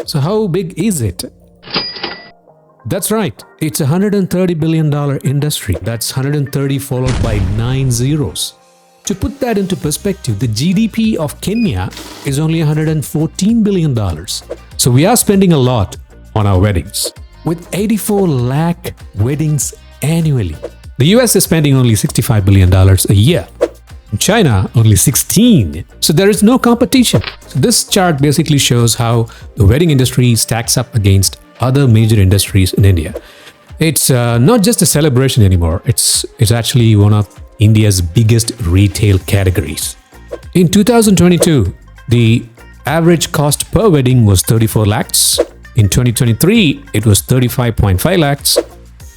So how big is it? That's right. It's a $130 billion industry. That's 130 followed by 9 zeros. To put that into perspective, the GDP of Kenya is only $114 billion. So we are spending a lot on our weddings. With 84 lakh weddings annually. The US is spending only $65 billion a year. In China, only 16. So there is no competition. So this chart basically shows how the wedding industry stacks up against other major industries in India. It's not just a celebration anymore. It's actually one of India's biggest retail categories. In 2022, the average cost per wedding was 34 lakhs. In 2023, it was 35.5 lakhs.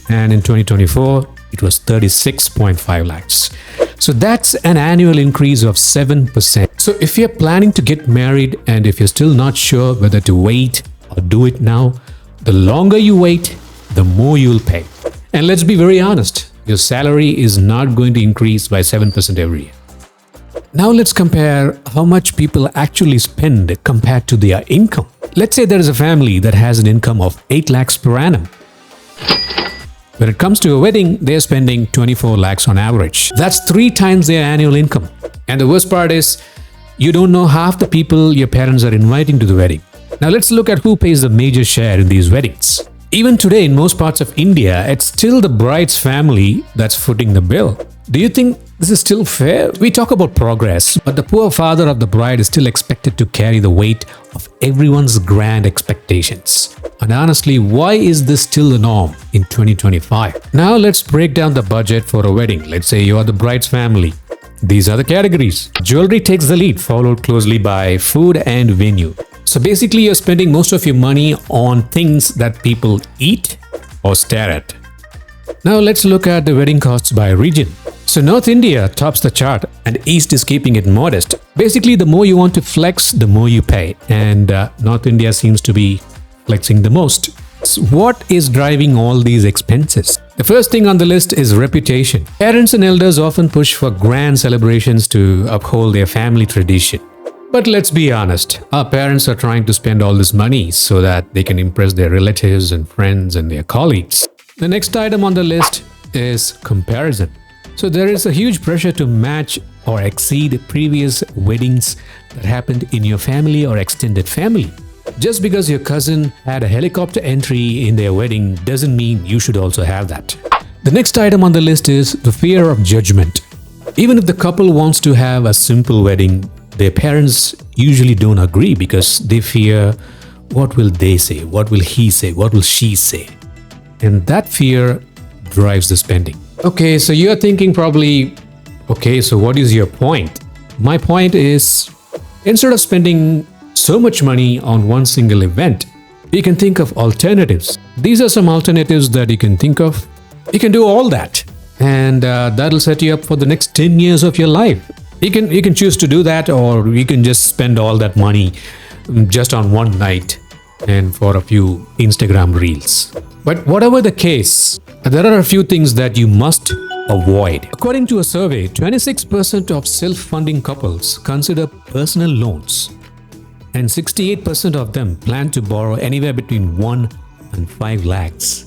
And in 2024, it was 36.5 lakhs. So that's an annual increase of 7%. So if you're planning to get married and if you're still not sure whether to wait or do it now, the longer you wait, the more you'll pay. And let's be very honest, your salary is not going to increase by 7% every year. Now let's compare how much people actually spend compared to their income. Let's say there is a family that has an income of 8 lakhs per annum. When it comes to a wedding, they're spending 24 lakhs on average. That's 3 times their annual income. And the worst part is, you don't know half the people your parents are inviting to the wedding. Now let's look at who pays the major share in these weddings. Even today in most parts of India, it's still the bride's family that's footing the bill. Do you think this is still fair? We talk about progress, but the poor father of the bride is still expected to carry the weight of everyone's grand expectations. And honestly, why is this still the norm in 2025? Now let's break down the budget for a wedding. Let's say you are the bride's family. These are the categories. Jewelry takes the lead, followed closely by food and venue. So basically, you're spending most of your money on things that people eat or stare at. Now let's look at the wedding costs by region. So North India tops the chart and East is keeping it modest. Basically, the more you want to flex, the more you pay. And North India seems to be flexing the most. So what is driving all these expenses? The first thing on the list is reputation. Parents and elders often push for grand celebrations to uphold their family tradition. But let's be honest, our parents are trying to spend all this money so that they can impress their relatives and friends and their colleagues. The next item on the list is comparison. So there is a huge pressure to match or exceed previous weddings that happened in your family or extended family. Just because your cousin had a helicopter entry in their wedding doesn't mean you should also have that. The next item on the list is the fear of judgment. Even if the couple wants to have a simple wedding, their parents usually don't agree because they fear, what will they say? What will he say? What will she say? And that fear drives the spending. Okay, so you're thinking probably, okay, so what is your point? My point is, instead of spending so much money on one single event, you can think of alternatives. These are some alternatives that you can think of. You can do all that, and that'll set you up for the next 10 years of your life. You can choose to do that, or you can just spend all that money just on one night and for a few Instagram reels. But whatever the case, there are a few things that you must avoid. According to a survey, 26% of self-funding couples consider personal loans, and 68% of them plan to borrow anywhere between 1 and 5 lakhs.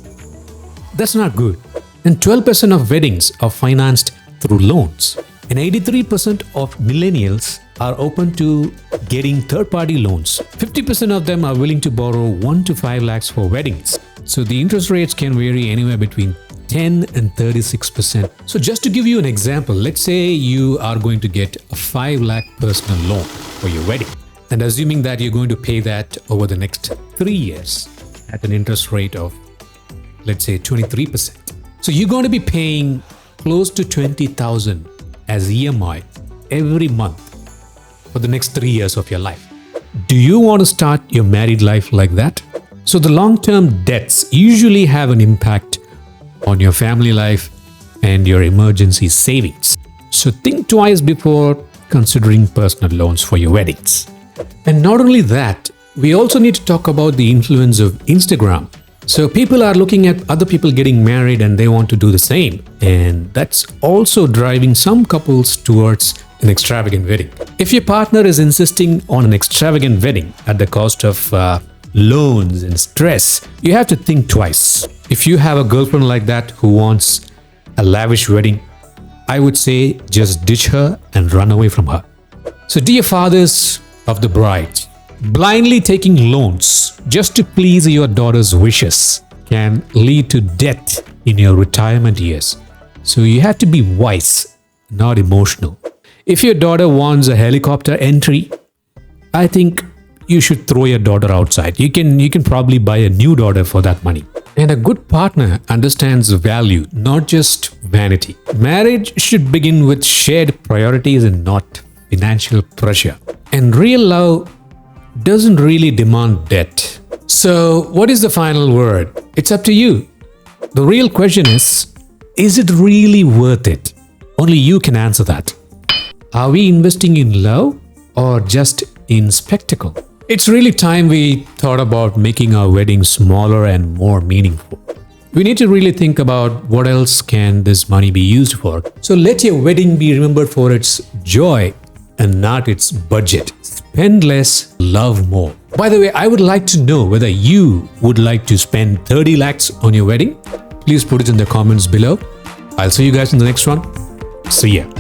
That's not good. And 12% of weddings are financed through loans. And 83% of millennials are open to getting third-party loans. 50% of them are willing to borrow 1 to 5 lakhs for weddings. So the interest rates can vary anywhere between 10 and 36%. So just to give you an example, let's say you are going to get a 5 lakh personal loan for your wedding. And assuming that you're going to pay that over the next 3 years at an interest rate of, let's say, 23%. So you're going to be paying close to 20,000 as EMI every month for the next 3 years of your life. Do you want to start your married life like that? So the long-term debts usually have an impact on your family life and your emergency savings. So think twice before considering personal loans for your weddings. And not only that, we also need to talk about the influence of Instagram. So people are looking at other people getting married and they want to do the same. And that's also driving some couples towards an extravagant wedding. If your partner is insisting on an extravagant wedding at the cost of loans and stress, you have to think twice. If you have a girlfriend like that who wants a lavish wedding, I would say just ditch her and run away from her. So dear fathers of the bride, blindly taking loans just to please your daughter's wishes can lead to death in your retirement years. So you have to be wise, not emotional. If your daughter wants a helicopter entry, I think you should throw your daughter outside. You can probably buy a new daughter for that money. And a good partner understands value, not just vanity. Marriage should begin with shared priorities and not financial pressure. And real love doesn't really demand debt. So what is the final word? It's up to you. The real question is it really worth it? Only you can answer that. Are we investing in love or just in spectacle? It's really time we thought about making our wedding smaller and more meaningful. We need to really think about what else can this money be used for. So let your wedding be remembered for its joy and not its budget. Spend less, love more. By the way, I would like to know whether you would like to spend 30 lakhs on your wedding. Please put it in the comments below. I'll see you guys in the next one. See ya.